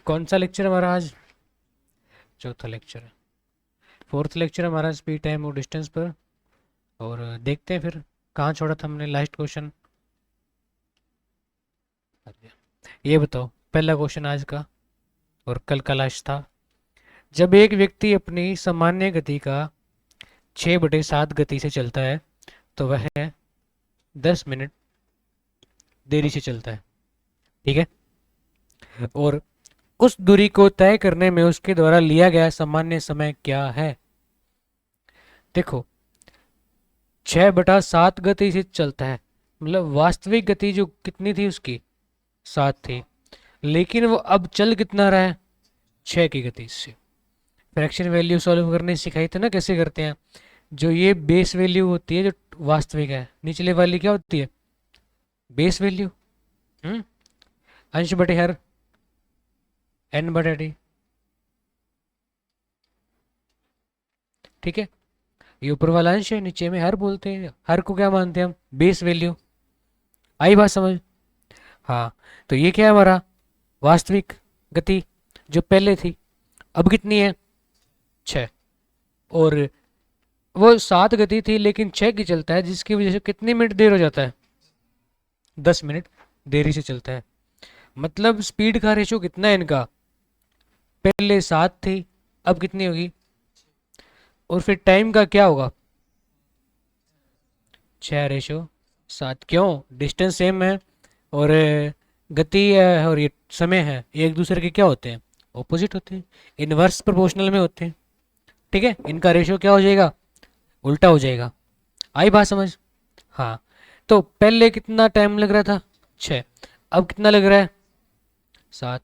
कौन सा लेक्चर हमारा आज? चौथा लेक्चर है। फोर्थ लेक्चर हमारा स्पीड टाइम और डिस्टेंस पर। और देखते हैं फिर कहाँ छोड़ा था हमने लास्ट क्वेश्चन। ये बताओ पहला क्वेश्चन आज का और कल का लास्ट था। जब एक व्यक्ति अपनी सामान्य गति का 6/7 गति से चलता है तो वह 10 मिनट देरी से चलता है। ठीक है। और उस दूरी को तय करने में उसके द्वारा लिया गया सामान्य समय क्या है? देखो 6/7 गति से चलता है, मतलब वास्तविक गति जो कितनी थी उसकी 7 थी, लेकिन वो अब चल कितना रहा है 6 की गति से। फ्रैक्शन वैल्यू सॉल्व करने सिखाई थे ना कैसे करते हैं। जो ये बेस वैल्यू होती है जो वास्तविक है, निचले वाली क्या होती है बेस वैल्यू। अंश बटे हर n/t। ठीक है। ये ऊपर वाला अंश है, नीचे में हर बोलते हैं। हर को क्या मानते हैं हम? Base value. आई बात समझ? हाँ। तो ये क्या है हमारा वास्तविक गति जो पहले थी, अब कितनी है 6। और वो 7 गति थी लेकिन 6 की चलता है, जिसकी वजह से कितनी मिनट देर हो जाता है 10 मिनट देरी से चलता है। मतलब स्पीड का रेशो कितना है इनका? पहले 7 थी, अब कितनी होगी? और फिर टाइम का क्या होगा? 6/7। क्यों? डिस्टेंस सेम है और गति और ये समय है ये एक दूसरे के क्या होते हैं? ऑपोजिट होते हैं, इनवर्स प्रोपोर्शनल में होते हैं। ठीक है। इनका रेशो क्या हो जाएगा? उल्टा हो जाएगा। आई बात समझ? हाँ। तो पहले कितना टाइम लग रहा था 6, अब कितना लग रहा है 7।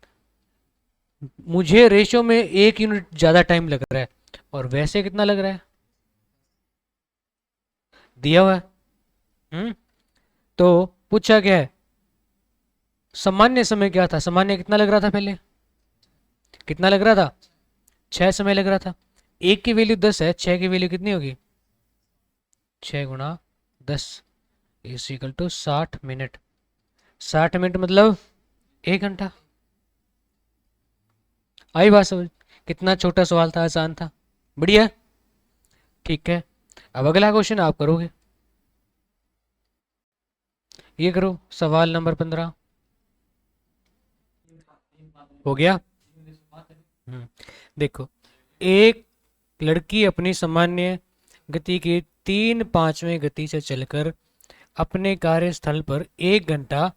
मुझे रेशो में 1 यूनिट ज़्यादा टाइम लग रहा है, और वैसे कितना लग रहा है दिया हुआ है। तो पूछा क्या है सामान्य समय क्या था? सामान्य कितना लग रहा था पहले? कितना लग रहा था 6 समय लग रहा था। एक की वैल्यू 10 है, 6 की वैल्यू कितनी होगी 6 × 10 is equal to 60 minute. 60 minute मतलब 1 घंटा। आई बात समझ? कितना छोटा सवाल था, आसान था, बढ़िया। ठीक है। अब अगला क्वेश्चन आप करोगे। ये करो सवाल नंबर 15 हो गया। देखो एक लड़की अपनी सामान्य गति की 3/5 गति से चलकर अपने कार्यस्थल पर 1 घंटा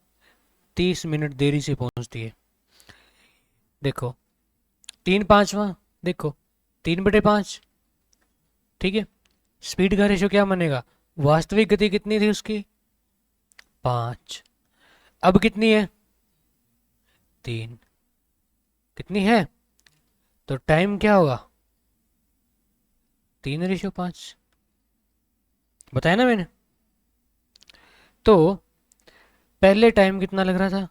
30 मिनट देरी से पहुंचती है। देखो 3/5, देखो 3/5। ठीक है। स्पीड का रेशो क्या बनेगा? वास्तविक गति कितनी थी उसकी 5, अब कितनी है 3। कितनी है? तो टाइम क्या होगा 3/5। बताया ना मैंने। तो पहले टाइम कितना लग रहा था,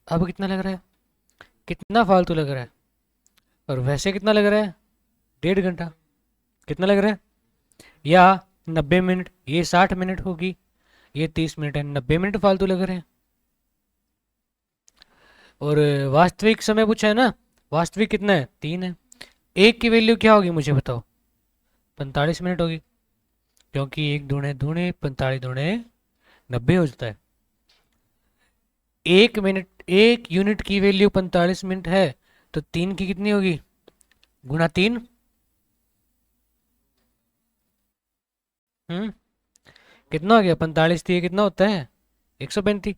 अब कितना लग रहा है? कितना फालतू लग रहा है। और वैसे कितना लग रहा है 1.5 घंटा। कितना लग रहा है? या 90 मिनट, ये 60 मिनट होगी, ये 30 मिनट है, 90 मिनट फालतू लग रहे हैं। और वास्तविक समय पूछा है ना, वास्तविक कितना है 3 है। एक की वैल्यू क्या होगी मुझे बताओ? 45 मिनट होगी, क्योंकि 1 दूणे 45 दूणे 90 हो जाता है। 1 मिनट 1 यूनिट की वैल्यू 45 मिनट है, तो 3 की कितनी होगी × 3। कितना हो गया 45 थी, कितना होता है 135।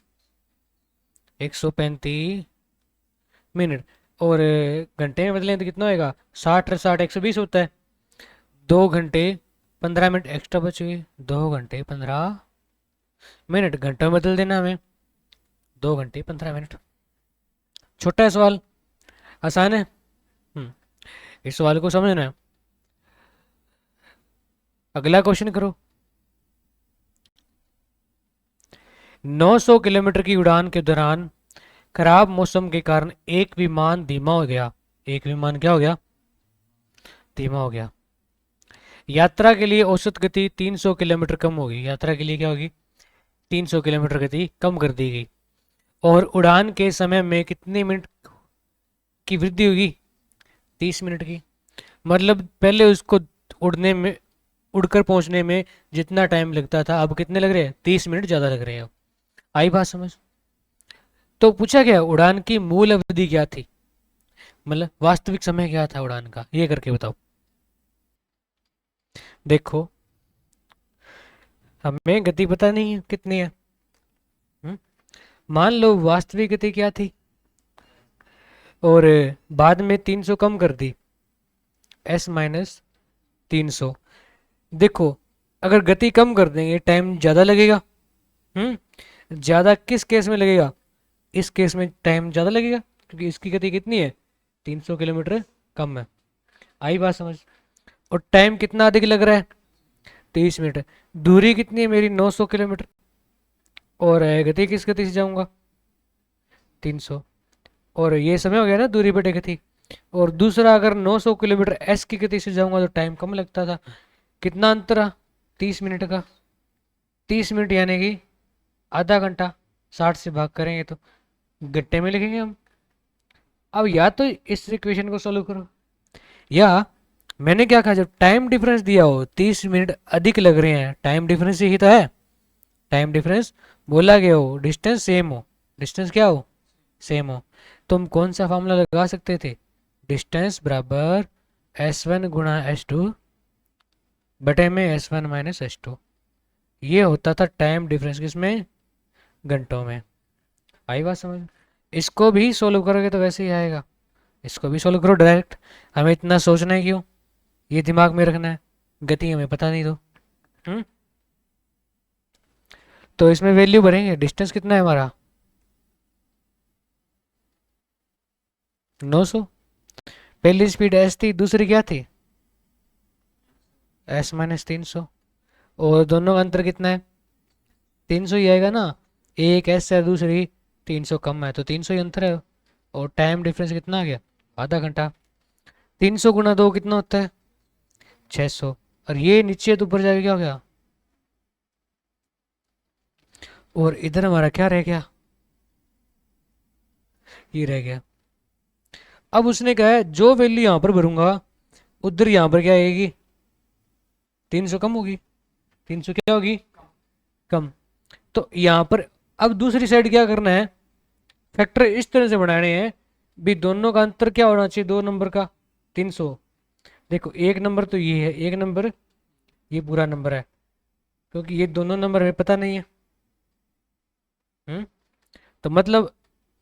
135 मिनट। और घंटे में बदलें तो कितना होएगा 60 120 होता है। 2 घंटे 15 मिनट एक्स्ट्रा बच गए, 2 घंटे 15 मिनट घंटों में बदल देना हमें, 2 घंटे 15 मिनट। छोटा है सवाल, आसान है। इस सवाल को समझना है। अगला क्वेश्चन करो। 900 किलोमीटर की उड़ान के दौरान खराब मौसम के कारण एक विमान धीमा हो गया। एक विमान क्या हो गया? धीमा हो गया। यात्रा के लिए औसत गति 300 किलोमीटर कम होगी। यात्रा के लिए क्या होगी 300 किलोमीटर गति कम कर दी गई। और उड़ान के समय में कितनी मिनट की वृद्धि होगी 30 मिनट की। मतलब पहले उसको उड़ने में, उड़कर पहुंचने में जितना टाइम लगता था, अब कितने लग रहे हैं? 30 मिनट ज़्यादा लग रहे हैं अब। आई बात समझ? तो पूछा गया उड़ान की मूल अवधि क्या थी, मतलब वास्तविक समय क्या था उड़ान का, ये करके बताओ। देखो, हमें गति पता नहीं है कितनी है। हम्म? मान लो वास्तविक गति क्या थी, और बाद में 300 कम कर दी, S-300। देखो, अगर गति कम कर देंगे टाइम ज़्यादा लगेगा। ज़्यादा किस केस में लगेगा? इस केस में टाइम ज़्यादा लगेगा, क्योंकि इसकी गति कितनी है? 300 किलोमीटर कम है। आई बात समझ? और टाइम कितना अधिक लग रहा है? 30 मिनट। दूरी कितनी है मेरी? 900 किलोमीटर। और गति किस गति से जाऊंगा? 300। और ये समय हो गया ना दूरी बटे गति। और दूसरा, अगर 900 किलोमीटर एस की गति से जाऊंगा तो टाइम कम लगता था। कितना अंतर है? 30 मिनट का। 30 मिनट यानी कि आधा घंटा। 60 से भाग करेंगे तो घंटे में लिखेंगे हम। अब या तो इस इक्वेशन को सोल्व करो, या मैंने क्या कहा, जब टाइम डिफरेंस दिया हो 30 मिनट अधिक लग रहे हैं, टाइम डिफरेंस ही तो है। टाइम डिफरेंस बोला गया हो, डिस्टेंस सेम हो, डिस्टेंस क्या हो? सेम हो। तो हम कौन सा फॉर्मूला लगा सकते थे? डिस्टेंस बराबर S1 गुणा S2 बटे में S1 माइनस S2। ये होता था टाइम डिफरेंस, किसमें? घंटों में। आई बात समझ? इसको भी सोल्व करोगे तो वैसे ही आएगा। इसको भी सोल्व करो डायरेक्ट। हमें इतना सोचना है क्यों? ये दिमाग में रखना है, गति हमें पता नहीं तो। हम्म तो इसमें वैल्यू भरेंगे। डिस्टेंस कितना है हमारा? 900। पहली स्पीड S थी, दूसरी क्या थी? S-300। और दोनों का अंतर कितना है? 300 ही आएगा ना। एक S है, दूसरी 300 कम है, तो 300 ही अंतर है। और टाइम डिफरेंस कितना आ गया? आधा घंटा। 300 गुना 2 कितना होता है? 600। और ये नीचे तो ऊपर जाके क्या हो गया? और इधर हमारा क्या रह गया? ये रह गया। अब उसने कहा है जो वैल्यू यहाँ पर भरूंगा उधर यहाँ पर क्या आएगी? 300 कम होगी। 300 क्या होगी? कम। तो यहाँ पर अब दूसरी साइड क्या करना है? फैक्टर इस तरह से बनाने हैं भी दोनों का अंतर क्या होना चाहिए? दो नंबर का 300। देखो, एक नंबर तो ये है, एक नंबर ये पूरा नंबर है, क्योंकि ये दोनों नंबर हमें पता नहीं है। हम्म तो मतलब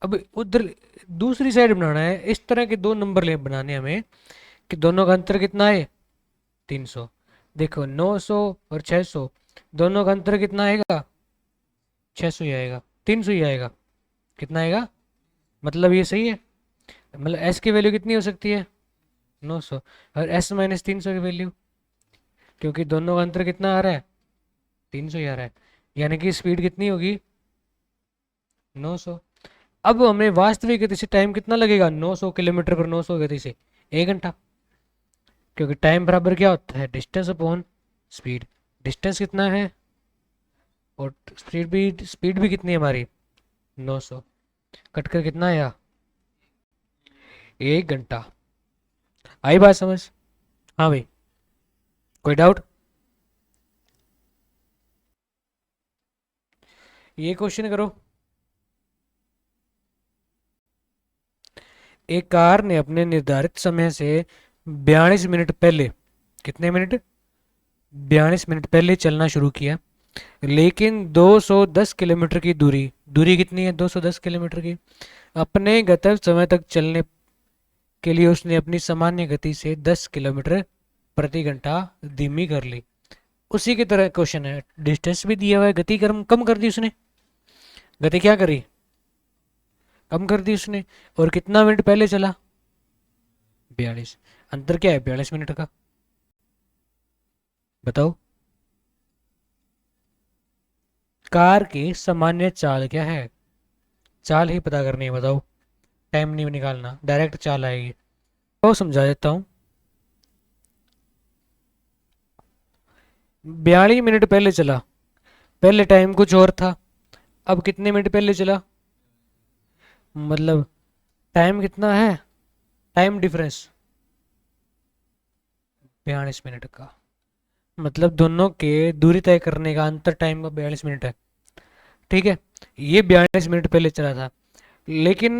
अब उधर दूसरी साइड बनाना है, इस तरह के दो नंबर ले बनाने हैं हमें कि दोनों का अंतर कितना है? 300। देखो, 900 और 600, दोनों का अंतर कितना आएगा? 600 ही आएगा, 300 ही आएगा। कितना आएगा? मतलब ये सही है। मतलब एस की वैल्यू कितनी हो सकती है? 900। और S-300 की वैल्यू, क्योंकि दोनों का अंतर कितना आ रहा है? 300 ही आ रहा है, यानी कि स्पीड कितनी होगी? 900। अब हमें वास्तविक गति से टाइम कितना लगेगा? 900 किलोमीटर पर 900 गति से 1 घंटा। क्योंकि टाइम बराबर क्या होता है? Distance upon speed. डिस्टेंस कितना है और स्पीड भी कितनी है हमारी? 900। कट कर कितना आया? 1 घंटा। आई बात समझ? हाँ भाई, कोई डाउट? ये क्वेश्चन करो। एक कार ने अपने निर्धारित समय से 42 मिनट पहले, कितने मिनट? 42 मिनट पहले चलना शुरू किया, लेकिन 210 किलोमीटर की दूरी, दूरी कितनी है? 210 किलोमीटर की। अपने गंतव्य समय तक चलने के लिए उसने अपनी सामान्य गति से 10 किलोमीटर प्रति घंटा धीमी कर ली। उसी की तरह क्वेश्चन है, डिस्टेंस भी दिया हुआ है, गति कम कम कर दी उसने। गति क्या करी? कम कर दी उसने। और कितना मिनट पहले चला? 42। अंतर क्या है 42 मिनट का? बताओ। कार की सामान्य चाल क्या है? चाल ही पता करनी है, बताओ। टाइम नहीं निकालना, डायरेक्ट चाल आएगी। तो समझा देता हूँ। 42 मिनट पहले चला, पहले टाइम कुछ और था, अब कितने मिनट पहले चला? मतलब टाइम कितना है? टाइम डिफरेंस 42 मिनट का, मतलब दोनों के दूरी तय करने का अंतर टाइम का 42 मिनट है। ठीक है, ये 42 मिनट पहले चला था, लेकिन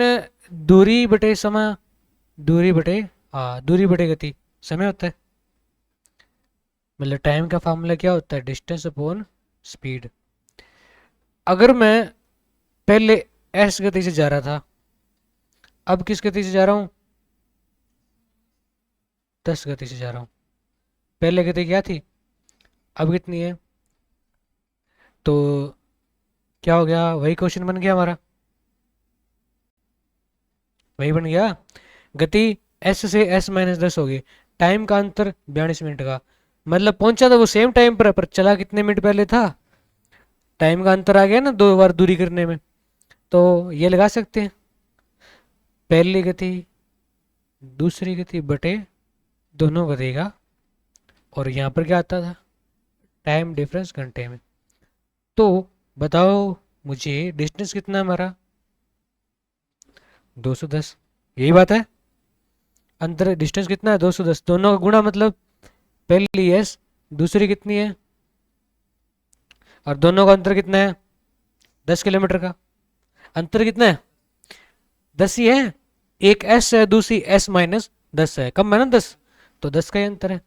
दूरी बटे समय, दूरी बटे, हाँ दूरी बटे गति समय होता है। मतलब टाइम का फार्मूला क्या होता है, डिस्टेंस अपॉन स्पीड। अगर मैं पहले एस गति से जा रहा था, अब किस गति से जा रहा हूँ, 10 गति से जा रहा हूँ। पहले गति क्या थी, अब कितनी है, तो क्या हो गया, वही क्वेश्चन बन गया हमारा, वही बन गया। गति एस से एस माइनस 10 होगी, टाइम का अंतर 42 मिनट का, मतलब पहुंचा तो वो सेम टाइम पर चला कितने मिनट पहले था, टाइम का अंतर आ गया ना 2 बार दूरी करने में। तो ये लगा सकते हैं, पहली गति दूसरी गति बटे दोनों गति का, और यहाँ पर क्या आता था, टाइम डिफरेंस घंटे में। तो बताओ मुझे डिस्टेंस कितना है हमारा, 210, यही बात है। अंतर डिस्टेंस कितना है, 210, दोनों का गुणा, मतलब पहली एस दूसरी कितनी है, और दोनों का अंतर कितना है, 10 किलोमीटर का। अंतर कितना है, 10 ही है, एक एस है दूसरी एस माइनस 10 है, कम है ना 10, तो 10 का ही अंतर है।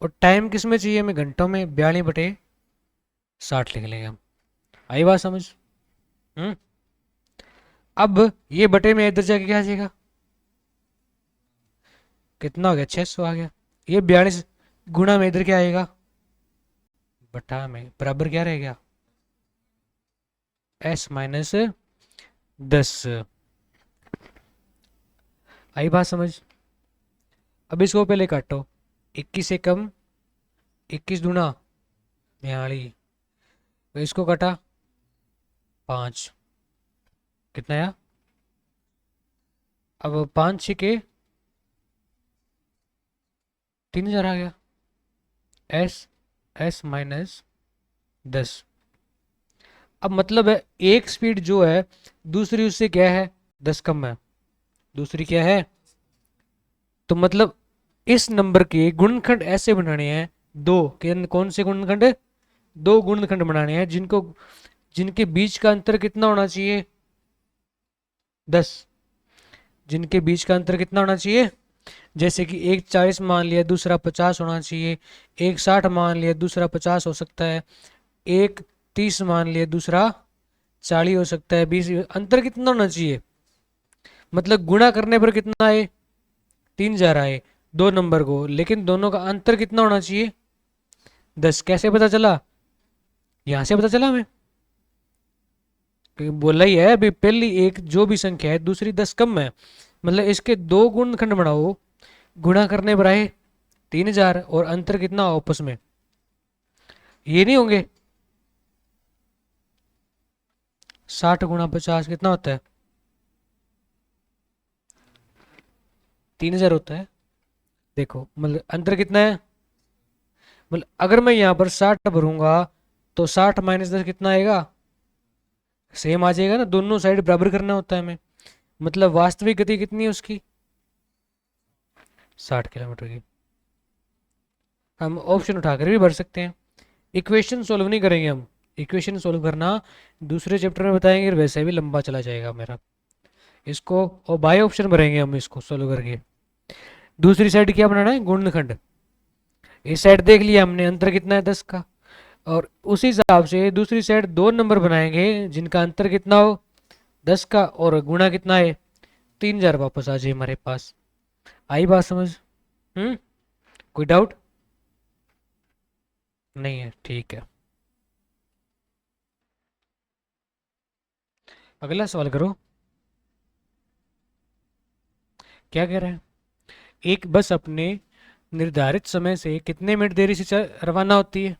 और टाइम किस में चाहिए हमें, घंटों में, 42/60 लिख लेंगे हम। आई बात समझ। हम्म। अब ये बटे में इधर जाके क्या आ जाएगा, कितना हो गया, 600 आ गया। ये 42 गुणा में इधर क्या आएगा, बटा में, बराबर क्या रह गया, एस माइनस 10। आई बात समझ। अब इसको पहले काटो, 21 से कम 21 दूना 42, तो इसको काटा 5, कितना आया, अब 5 छिके 3000 आ गया, एस एस माइनस 10। अब मतलब है एक स्पीड जो है दूसरी उससे क्या है, 10 कम है, दूसरी क्या है। तो मतलब इस नंबर के गुणनखंड ऐसे बनाने हैं, कौन से गुणनखंड, 2 गुणनखंड बनाने हैं जिनको, जिनके बीच का अंतर कितना होना चाहिए, 10, जिनके बीच का अंतर कितना होना चाहिए, जैसे कि एक 40 मान लिया दूसरा 50 होना चाहिए, एक 60 मान लिया दूसरा 50 हो सकता है, एक 30 मान लिया दूसरा 40 हो सकता है, 20, अंतर कितना होना चाहिए, मतलब गुणा करने पर कितना आए, 3000 आए दो नंबर को, लेकिन दोनों का अंतर कितना होना चाहिए, 10। कैसे पता चला, यहां से पता चला हमें, क्योंकि बोला ही है अभी, पहली एक जो भी संख्या है दूसरी 10 कम है, मतलब इसके 2 गुणनखंड बनाओ, गुणा करने पर आए 3000, और अंतर कितना हो आपस में, ये नहीं होंगे, 60 गुणा 50 कितना होता है, 3000 होता है। देखो मतलब अंतर कितना है, मतलब अगर मैं यहाँ पर 60 भरूंगा तो 60 माइनस 10 कितना आएगा, सेम आ जाएगा ना, दोनों साइड बराबर करना होता है हमें। मतलब वास्तविक गति कितनी है उसकी, 60 किलोमीटर की। हम ऑप्शन उठाकर भी भर सकते हैं, इक्वेशन सोल्व नहीं करेंगे हम, इक्वेशन सोल्व करना दूसरे चैप्टर में बताएंगे, वैसे भी लंबा चला जाएगा मेरा, इसको और बाय ऑप्शन भरेंगे हम इसको सोल्व करके। दूसरी साइड क्या बनाना है, गुणनखंड, इस साइड देख लिया हमने अंतर कितना है 10 का, और उसी हिसाब से दूसरी साइड 2 नंबर बनाएंगे जिनका अंतर कितना हो 10 का, और गुणा कितना है 3000 वापस आ जाए हमारे पास। आई बात समझ। कोई डाउट नहीं है, ठीक है, अगला सवाल करो। क्या कह रहा है, एक बस अपने निर्धारित समय से कितने मिनट देरी से रवाना होती है,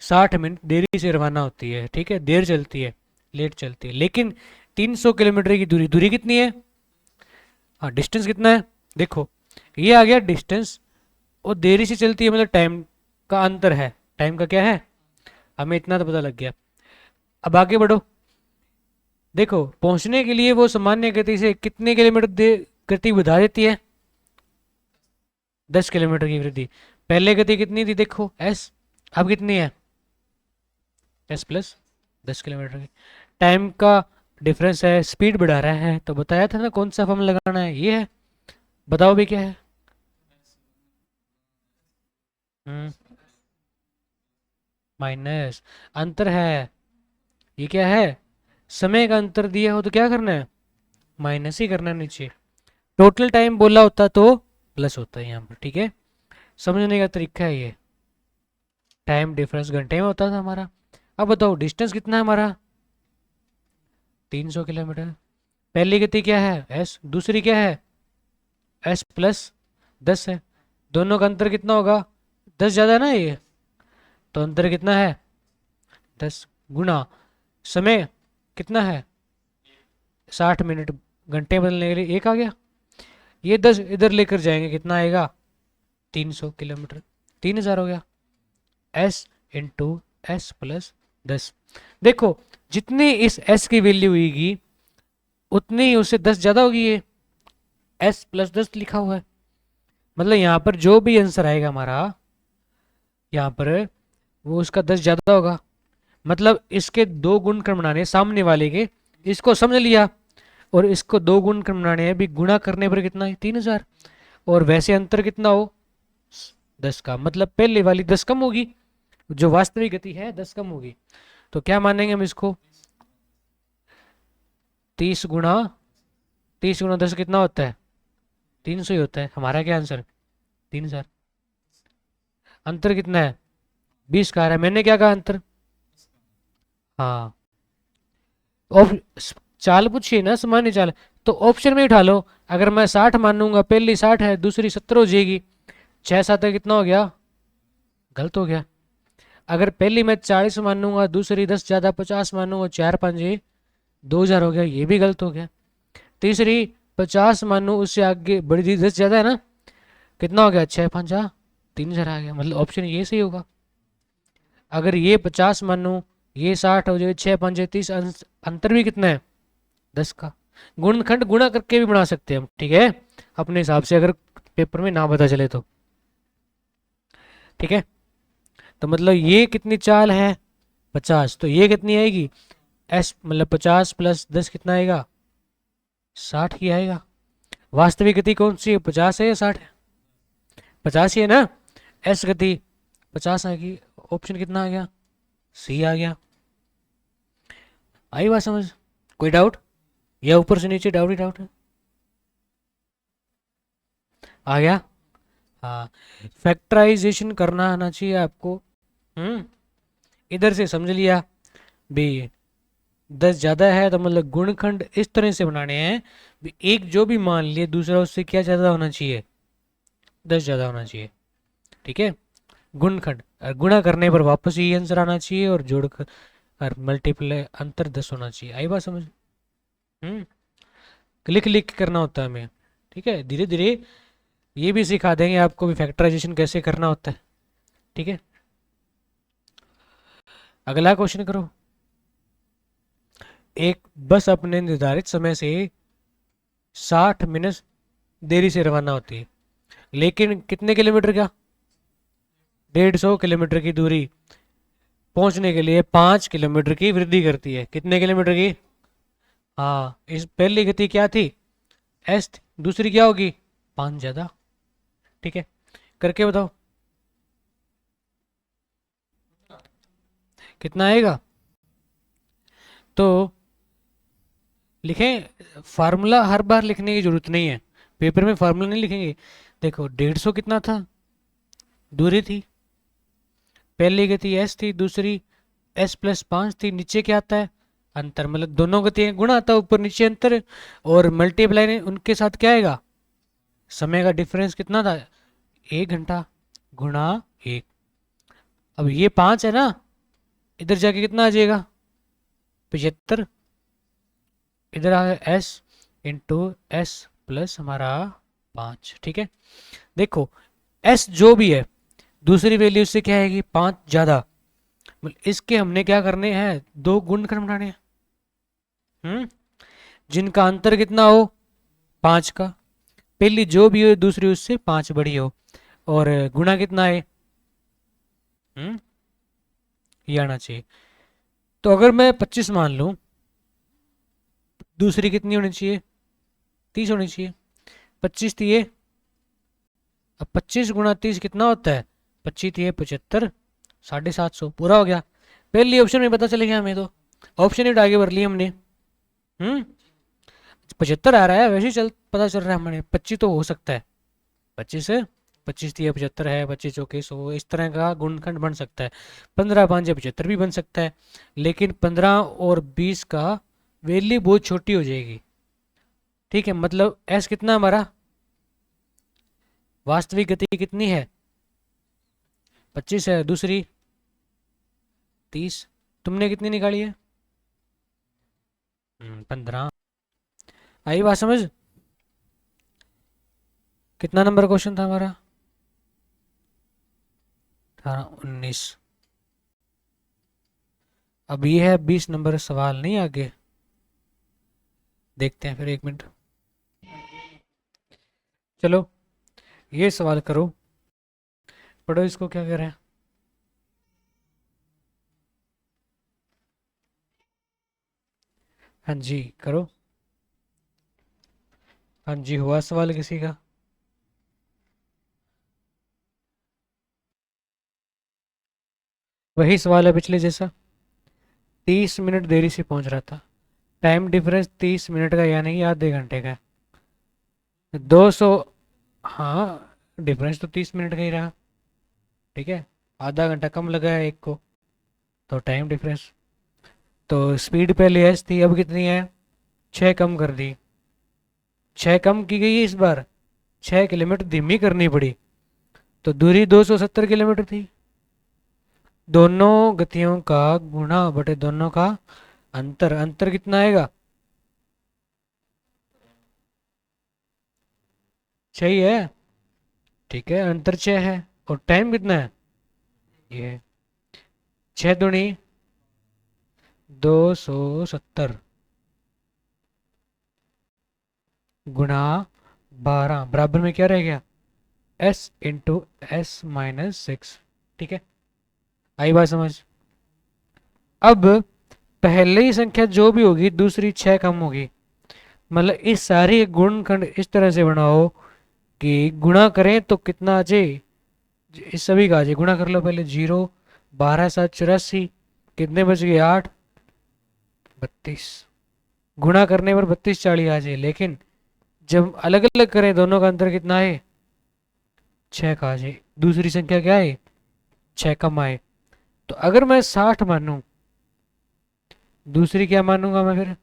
60 मिनट देरी से रवाना होती है, ठीक है, देर चलती है, लेट चलती है, लेकिन 300 किलोमीटर की दूरी, दूरी कितनी है, हाँ डिस्टेंस कितना है, देखो ये आ गया डिस्टेंस, और देरी से चलती है मतलब टाइम का अंतर है, टाइम का क्या है, हमें इतना तो पता लग गया। अब आगे बढ़ो, देखो पहुंचने के लिए वो सामान्य गति से कितने किलोमीटर गति बढ़ा देती है 10 किलोमीटर की वृद्धि। पहले गति कितनी थी देखो एस, अब कितनी है एस प्लस 10 किलोमीटर की। टाइम का डिफरेंस है, स्पीड बढ़ा रहा है, तो बताया था ना कौन सा फॉर्म लगाना है, ये है। बताओ भी क्या है। हम्म माइनस अंतर है, ये क्या है, समय का अंतर दिया हो तो क्या करना है, माइनस ही करना है नीचे। टोटल टाइम बोला होता तो प्लस होता है यहाँ पर, ठीक है। समझने का तरीका है ये। टाइम डिफरेंस घंटे में होता था हमारा। अब बताओ डिस्टेंस कितना है हमारा, 300 किलोमीटर। पहली गति क्या है एस, दूसरी क्या है एस प्लस 10 है। दोनों का अंतर कितना होगा, 10 ज़्यादा है ना ये, तो अंतर कितना है 10 गुना समय कितना है 60 मिनट, घंटे बदलने के लिए एक आ गया। ये 10 इधर लेकर जाएंगे कितना आएगा 300 किलोमीटर, 3000 हो गया। S into S plus 10। देखो जितनी इस एस की वैल्यू होगी उतनी ही उससे 10 ज़्यादा होगी, ये एस प्लस 10 लिखा हुआ है। मतलब यहाँ पर जो भी आंसर आएगा हमारा यहाँ पर वो उसका 10 ज़्यादा होगा। मतलब इसके दो गुण क्रम बनाने सामने वाले के, इसको समझ लिया, और इसको दो गुण क्रम बनाने हैं भी, गुणा करने पर कितना है 3000, और वैसे अंतर कितना हो 10 का, मतलब पहले वाली 10 कम होगी, जो वास्तविक गति है 10 कम होगी। तो क्या मानेंगे हम इसको, 30 गुणा 10 कितना होता है 300 ही होता है। हमारा क्या आंसर 3000। अंतर कितना है 20 का आ रहा है, मैंने क्या कहा अंतर, हाँ ऑप चाल पूछिए ना सामान्य चाल, तो ऑप्शन में उठा लो। अगर मैं 60 मानूंगा, पहली 60 है दूसरी 70 हो जाएगी, 6 7 कितना हो गया, गलत हो गया। अगर पहली मैं 40 मानूंगा, दूसरी 10 ज़्यादा 50 मानूंगा, 4 5 2000 हो गया, ये भी गलत हो गया। तीसरी 50 मानू, उससे आगे बड़ी 10 ज़्यादा है ना, कितना हो गया 6 5 3000 आ गया, मतलब ऑप्शन ये सही होगा। अगर ये 50 मानू, ये 60 हो जाए, 6 5 30, अंतर भी कितना है 10 का। गुणनखंड गुणा करके भी बना सकते हैं हम, ठीक है, अपने हिसाब से, अगर पेपर में ना पता चले तो, ठीक है। तो मतलब ये कितनी चाल है 50, तो ये कितनी आएगी एस, मतलब 50 प्लस 10 कितना आएगा 60 ही आएगा। वास्तविक गति कौन सी है, 50 है या 60 है, 50 ही है ना। एस गति 50 आएगी, ऑप्शन कितना आ गया सी आ गया। आई बात समझ, कोई डाउट, या ऊपर से नीचे डाउट ही डाउट है, आ गया। हाँ, फैक्टराइजेशन करना आना चाहिए आपको। इधर से समझ लिया भी, 10 ज़्यादा है तो मतलब गुणखंड इस तरह से बनाने हैं भी, एक जो भी मान लिए दूसरा उससे क्या ज़्यादा होना चाहिए 10 ज़्यादा होना चाहिए, ठीक है। गुणखंड और गुणा करने पर वापस ये आंसर आना चाहिए, और जोड़कर और मल्टीप्लाई अंतर 10 होना चाहिए। आई बात समझ। हम्म लिख लिख के करना होता है हमें, ठीक है। धीरे धीरे ये भी सिखा देंगे आपको भी फैक्टराइजेशन कैसे करना होता है, ठीक है। अगला क्वेश्चन करो। एक बस अपने निर्धारित समय से 60 मिनट देरी से रवाना होती है, लेकिन कितने किलोमीटर का, 150 किलोमीटर की दूरी पहुंचने के लिए 5 किलोमीटर की वृद्धि करती है। कितने किलोमीटर की, हाँ इस पहली गति क्या थी एस थी, दूसरी क्या होगी 5 ज़्यादा, ठीक है। करके बताओ कितना आएगा। तो लिखें, फार्मूला हर बार लिखने की जरूरत नहीं है, पेपर में फार्मूला नहीं लिखेंगे। देखो 150 कितना था, दूरी थी, पहली गति एस थी, दूसरी एस प्लस 5 थी, नीचे क्या आता है अंतर, मतलब दोनों गति गुणा आता है, ऊपर नीचे अंतर, और मल्टीप्लाई उनके साथ क्या आएगा, समय का डिफरेंस कितना था 1 घंटा गुणा 1। अब ये 5 है ना, इधर जाके कितना आ जाएगा 75, इधर आ गया एस इंटू एस प्लस हमारा 5, ठीक है। देखो एस जो भी है दूसरी वैल्यू से क्या आएगी 5 ज़्यादा, मतलब इसके हमने क्या करने हैं दो गुणनखंड बनाने हैं, जिनका अंतर कितना हो 5 का, पहली जो भी हो दूसरी उससे 5 बड़ी हो, और गुणा कितना है, ये आना चाहिए। तो अगर मैं 25 मान लूँ, दूसरी कितनी होनी चाहिए, 30 होनी चाहिए। 25 थी ये, अब 25 गुणा 30 कितना होता है, 25 थी 75, 750 पूरा हो गया। पहले ऑप्शन में पता चल गया हमें तो, ऑप्शन ही आगे भर लिए हमने। 75 आ रहा है, वैसे ही चल पता चल रहा है हमें 25 तो हो सकता है। 25 है, 25 थी 75 है, 25 चौके 100, इस तरह का गुणनखंड बन सकता है। 15 5 75 भी बन सकता है, लेकिन 15 और 20 का वैल्यू बहुत छोटी हो जाएगी। ठीक है, मतलब एस कितना हमारा, वास्तविक गति कितनी है, 25 है, दूसरी 30, तुमने कितनी निकाली है, 15। आई बात समझ, कितना नंबर क्वेश्चन था हमारा, 18 19। अब ये है 20 नंबर सवाल, नहीं आगे देखते हैं फिर, 1 मिनट। चलो ये सवाल करो, पढ़ो इसको, क्या कह रहे हैं। हाँ जी करो। हाँ जी, हुआ सवाल किसी का। वही सवाल है पिछले जैसा, 30 मिनट देरी से पहुंच रहा था, टाइम डिफरेंस 30 मिनट का, यानी कि आधे घंटे का। 200, हाँ डिफरेंस तो 30 मिनट का ही रहा, ठीक है, आधा घंटा कम लगा है एक को, तो टाइम डिफरेंस। तो स्पीड पहले एस थी, अब कितनी है, 6 कम कर दी, 6 कम की गई इस बार, 6 किलोमीटर धीमी करनी पड़ी, तो दूरी 270 किलोमीटर थी। दोनों गतियों का गुणा बटे दोनों का अंतर, अंतर कितना आएगा, 6 ही है, ठीक है, अंतर 6 है, और टाइम कितना है, ये 6 दूनी 270 गुणा 12 बराबर में क्या रह गया, एस इंटू एस माइनस 6। ठीक है, आई बात समझ। अब पहले ही संख्या जो भी होगी दूसरी 6 कम होगी, मतलब इस सारी गुणनखंड इस तरह से बनाओ कि गुणा करें तो कितना आ जाए, इस सभी का आ जाए, गुणा कर लो पहले, 0 12 7 84, कितने बच गए 8 32, गुणा करने पर 32 40 आ जाए, लेकिन जब अलग अलग करें दोनों का अंतर कितना है, 6 का आ जाए, दूसरी संख्या क्या है, 6 कम आए। तो अगर मैं 60 मानूं, दूसरी क्या मानूंगा मैं फिर,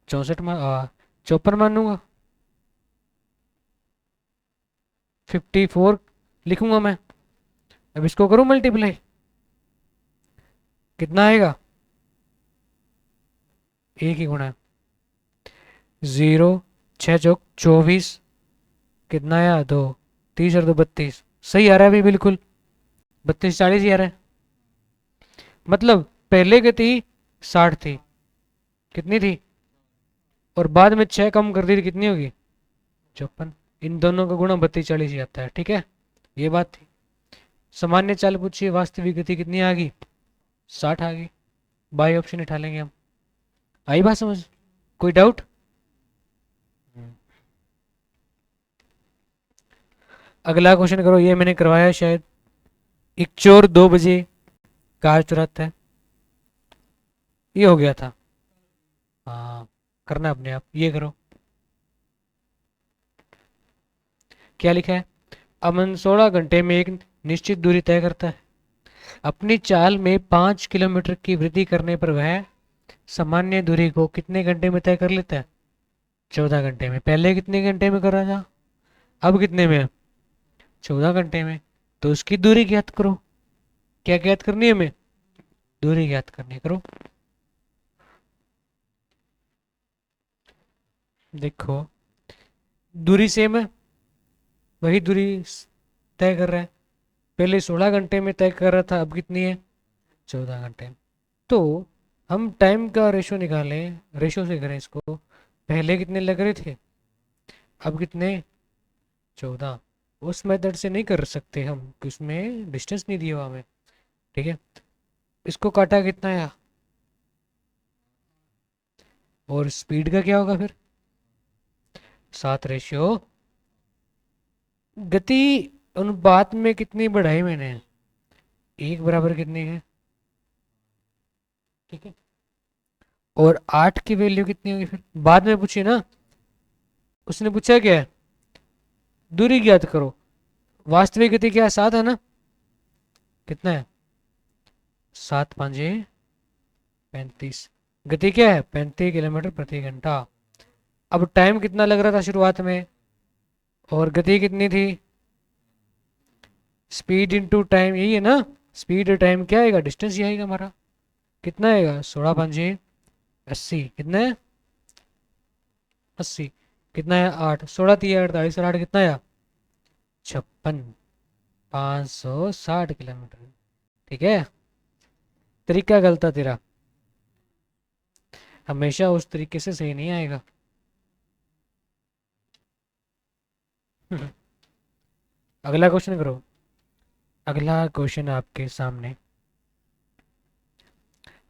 54 मानूंगा, 54 लिखूंगा मैं। अब इसको करूं मल्टीप्लाई, कितना आएगा, एक ही गुणा, 0 6 चौक 24, कितना आया 2, 30 और 2 32, सही आ रहा है अभी बिल्कुल, 32 40 ही आ रहा है। मतलब पहले गति 60 थी, कितनी थी, और बाद में 6 कम कर दी थी, कितनी होगी 54, इन दोनों का गुणा 32 40 ही आता है। ठीक है, ये बात थी। सामान्य चाल पूछिए, वास्तविक गति कितनी आ गई, 60 आ गई, बाई ऑप्शन उठा लेंगे हम। आई बात समझ, कोई डाउट। अगला क्वेश्चन करो, ये मैंने करवाया शायद, एक चोर 2 बजे कार चुराता है, ये हो गया था, हाँ करना अपने आप, ये करो। क्या लिखा है, अमन 16 घंटे में एक निश्चित दूरी तय करता है, अपनी चाल में 5 किलोमीटर की वृद्धि करने पर वह सामान्य दूरी को कितने घंटे में तय कर लेता है, 14 घंटे में। पहले कितने घंटे में कर रहा था, अब कितने में, 14 घंटे में। तो उसकी दूरी ज्ञात करो, क्या ज्ञात करनी है हमें, दूरी ज्ञात करनी है, करो। देखो दूरी सेम है, वही दूरी तय कर रहा है, पहले 16 घंटे में तय कर रहा था, अब कितनी है 14 घंटे में। तो हम टाइम का रेशो निकालें, रेशो से करें इसको, पहले कितने लग रहे थे अब कितने, 14। उस मेथड से नहीं कर सकते हम कि उसमें डिस्टेंस नहीं दिया हुआ हमें। ठीक है, इसको काटा कितना है, और स्पीड का क्या होगा फिर, 7 गति अनुपात में कितनी बढ़ाई मैंने, एक बराबर कितनी है। ठीक है, और 8 की वैल्यू कितनी होगी फिर, बाद में पूछी ना, उसने पूछा क्या है, दूरी ज्ञात करो। वास्तविक गति क्या है, 7 है ना, कितना है, 7×5 = 35। गति क्या है, 35 किलोमीटर प्रति घंटा। अब टाइम कितना लग रहा था शुरुआत में, और गति कितनी थी, स्पीड इनटू टाइम, यही है ना। स्पीड टाइम क्या आएगा, डिस्टेंस ही आएगा हमारा। कितना आएगा, 16×5 = 80, कितना है 80, कितना है 8, 16×3 = 48 और 8 कितना आया, 56, 560 किलोमीटर। ठीक है, तरीका गलत था तेरा, हमेशा उस तरीके से सही नहीं आएगा। अगला क्वेश्चन करो। अगला क्वेश्चन आपके सामने,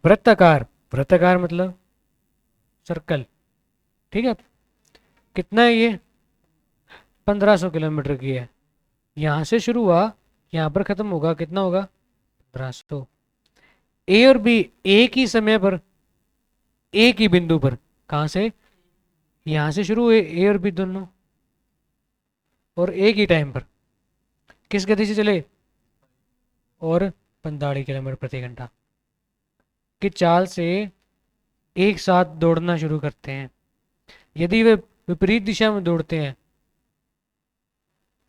वृत्ताकार, वृत्ताकार मतलब सर्कल। ठीक है, कितना है ये, 1500 किलोमीटर की है। यहाँ से शुरू हुआ, यहाँ पर खत्म होगा, कितना होगा, 1500। ए और बी एक ही समय पर, एक ही बिंदु पर, कहाँ से, यहाँ से शुरू हुए ए और बी दोनों, और एक ही टाइम पर, किस गति से चले, और 45 किलोमीटर प्रति घंटा की चाल से एक साथ दौड़ना शुरू करते हैं। यदि वे विपरीत दिशा में दौड़ते हैं,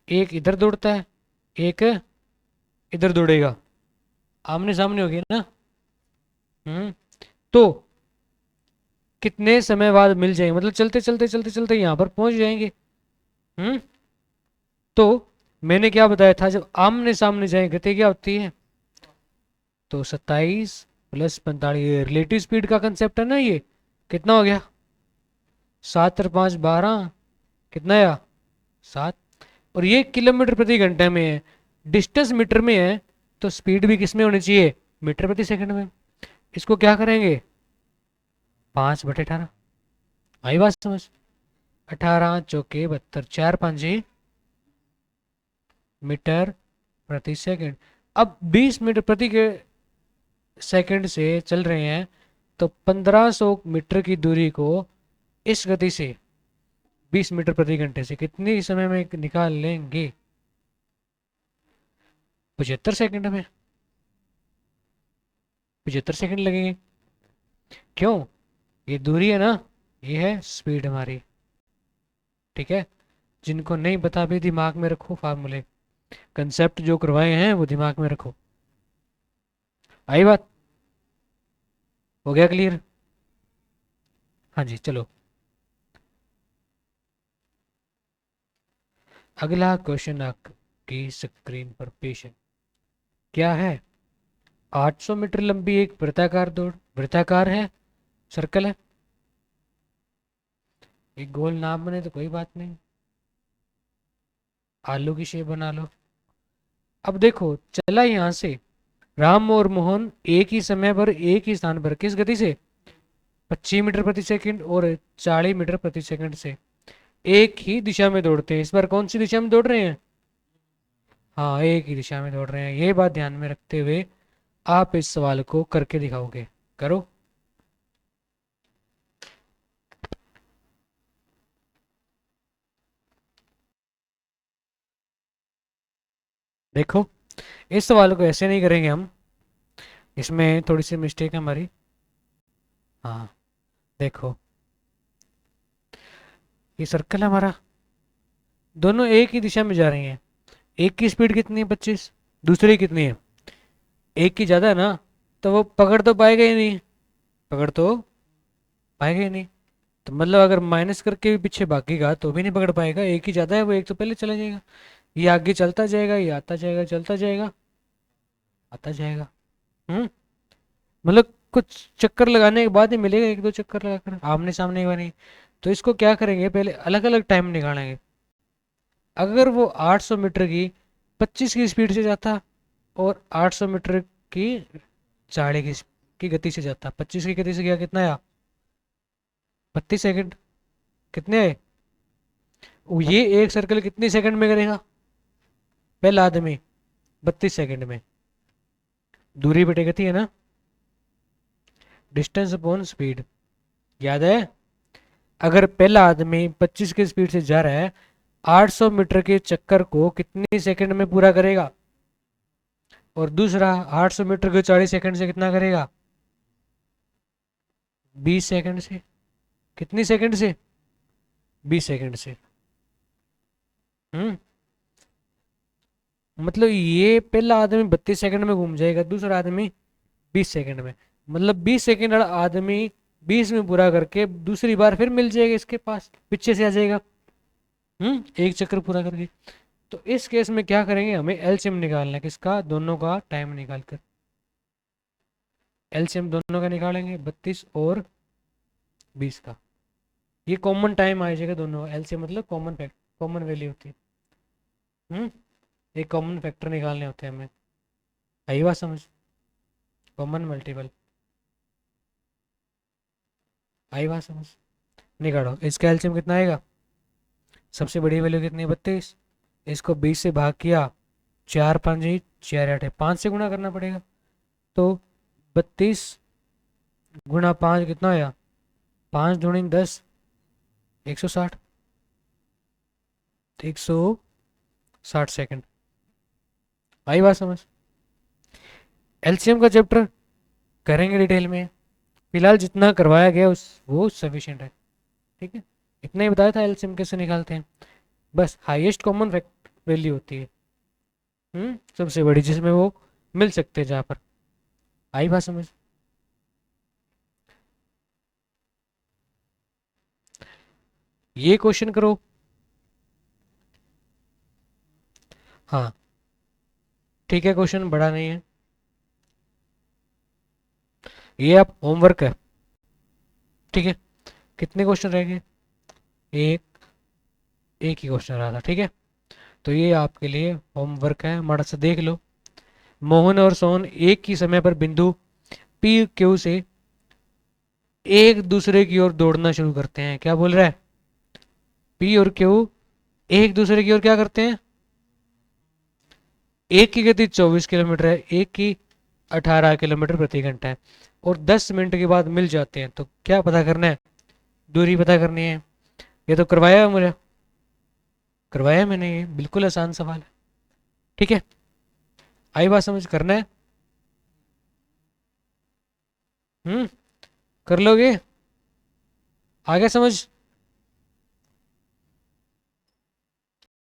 एक इधर दौड़ता है, एक इधर दौड़ेगा, आमने सामने हो गया ना। तो कितने समय बाद मिल जाएंगे, मतलब चलते चलते चलते चलते यहाँ पर पहुंच जाएंगे। हम्म तो मैंने क्या बताया था, जब आमने सामने जाए गति क्या होती है, तो 27 + 45, रिलेटिव स्पीड का कंसेप्ट है ना ये। कितना हो गया, 7 और 5 = 12, कितना आया, 7। और ये किलोमीटर प्रति घंटे में है, डिस्टेंस मीटर में है, तो स्पीड भी किस में होनी चाहिए, मीटर प्रति सेकंड में। इसको क्या करेंगे, 5/18, आई बात समझ, 18×4 = 72, 4×5 मीटर प्रति सेकंड। अब 20 मीटर प्रति के सेकंड से चल रहे हैं, तो 1500 मीटर की दूरी को इस गति से 20 मीटर प्रति घंटे से कितने समय में निकाल लेंगे, 75 सेकंड में, 75 सेकंड लगेंगे। क्यों, ये दूरी है ना, ये है स्पीड हमारी। ठीक है, जिनको नहीं बता भी दिमाग में रखो, फार्मूले कंसेप्ट जो करवाए हैं वो दिमाग में रखो। आई बात, हो गया क्लियर। हाँ जी, चलो अगला क्वेश्चन आपकी स्क्रीन पर पेश है। क्या है, 800 मीटर लंबी एक वृत्ताकार दौड़, वृत्ताकार है, सर्कल है, एक गोल ना बने तो कोई बात नहीं, आलू की शेप बना लो। अब देखो, चला यहाँ से राम और मोहन एक ही समय पर एक ही स्थान पर किस गति से, 25 मीटर प्रति सेकंड और 40 मीटर प्रति सेकंड से एक ही दिशा में दौड़ते हैं। इस बार कौन सी दिशा में दौड़ रहे हैं, हाँ एक ही दिशा में दौड़ रहे हैं। ये बात ध्यान में रखते हुए आप इस सवाल को करके दिखाओगे, करो। देखो, इस सवाल को ऐसे नहीं करेंगे हम, इसमें थोड़ी सी मिस्टेक है हमारी। हाँ, देखो ये सर्कल है हमारा, दोनों एक ही दिशा में जा रही हैं। एक की स्पीड कितनी है, 25, दूसरी कितनी है, एक की ज़्यादा है ना, तो वो पकड़ तो पाएगा ही नहीं, पकड़ तो पाएगा ही नहीं। तो मतलब अगर माइनस करके भी पीछे भागेगा तो भी नहीं पकड़ पाएगा, एक ही ज़्यादा है, वो एक तो पहले चला जाएगा। ये आगे चलता जाएगा, ये आता जाएगा, चलता जाएगा, आता जाएगा। मतलब कुछ चक्कर लगाने के बाद ही मिलेगा, एक दो चक्कर लगाकर, आमने सामने एक बार नहीं। तो इसको क्या करेंगे, पहले अलग अलग टाइम निकालेंगे। अगर वो 800 मीटर की 25 की स्पीड से जाता और 800 मीटर की 40 की गति से जाता, 25 की गति से गया, कितना आया, 32 सेकंड। कितने आए, ये एक सर्कल कितनी सेकंड में करेगा, पहला आदमी 32 सेकंड में। दूरी बटे गति है ना, डिस्टेंस अपॉन स्पीड, याद है। अगर पहला आदमी 25 की स्पीड से जा रहा है, 800 मीटर के चक्कर को कितनी सेकंड में पूरा करेगा, और दूसरा 800 मीटर को 40 सेकंड से कितना करेगा, 20 सेकंड से। कितनी सेकंड से, 20 सेकंड से। हम्म मतलब ये पहला आदमी 32 सेकंड में घूम जाएगा, दूसरा आदमी 20 सेकंड में। मतलब 20 सेकंड वाला आदमी 20 में पूरा करके दूसरी बार फिर मिल जाएगा इसके पास, पीछे से आ जाएगा। एक चक्कर पूरा करके। तो इस केस में क्या करेंगे, हमें एलसीएम निकालना है, किसका, दोनों का टाइम निकाल कर। एलसीएम दोनों का निकालेंगे, 32 और 20 का। ये कॉमन टाइम आ जाएगा दोनों, एलसीएम मतलब कॉमन वैल्यू होती है। हम्म एक कॉमन फैक्टर निकालने होते हैं हमें, आई बात समझ, कॉमन मल्टीपल, आई बात समझ। निकालो, इसका एलसीएम कितना आएगा, सबसे बड़ी वैल्यू कितनी है, 32। इसको 20 से भाग किया, 4 5 ही 4 8 है, 5 से गुणा करना पड़ेगा। तो 32 गुणा 5 कितना आया, 5 दूनी 10, 160, 160 सेकंड। आई बात समझ। एलसीएम का चैप्टर करेंगे डिटेल में, फिलहाल जितना करवाया गया उस वो सफिशिएंट है। ठीक है, इतना ही बताया था एलसीएम कैसे निकालते हैं। बस हाईएस्ट कॉमन वैल्यू होती है, सबसे बड़ी, जिसमें वो मिल सकते हैं जहाँ पर। आई बात समझ। ये क्वेश्चन करो। हाँ ठीक है, क्वेश्चन बड़ा नहीं है, ये आप होमवर्क है। ठीक है, कितने क्वेश्चन रह गए, एक एक ही क्वेश्चन रहा था। ठीक है, तो ये आपके लिए होमवर्क है, माड़ा सा देख लो। मोहन और सोहन एक ही समय पर बिंदु पी क्यू से एक दूसरे की ओर दौड़ना शुरू करते हैं। क्या बोल रहा है, पी और क्यू एक दूसरे की ओर क्या करते हैं, एक की गति 24 किलोमीटर है, एक की 18 किलोमीटर प्रति घंटा है, और 10 मिनट के बाद मिल जाते हैं। तो क्या पता करना है, दूरी पता करनी है। ये तो करवाया है मुझे, करवाया मैंने, ये बिल्कुल आसान सवाल है। ठीक है, आई बात समझ, करना है। हम्म कर लोगे, आ गया समझ।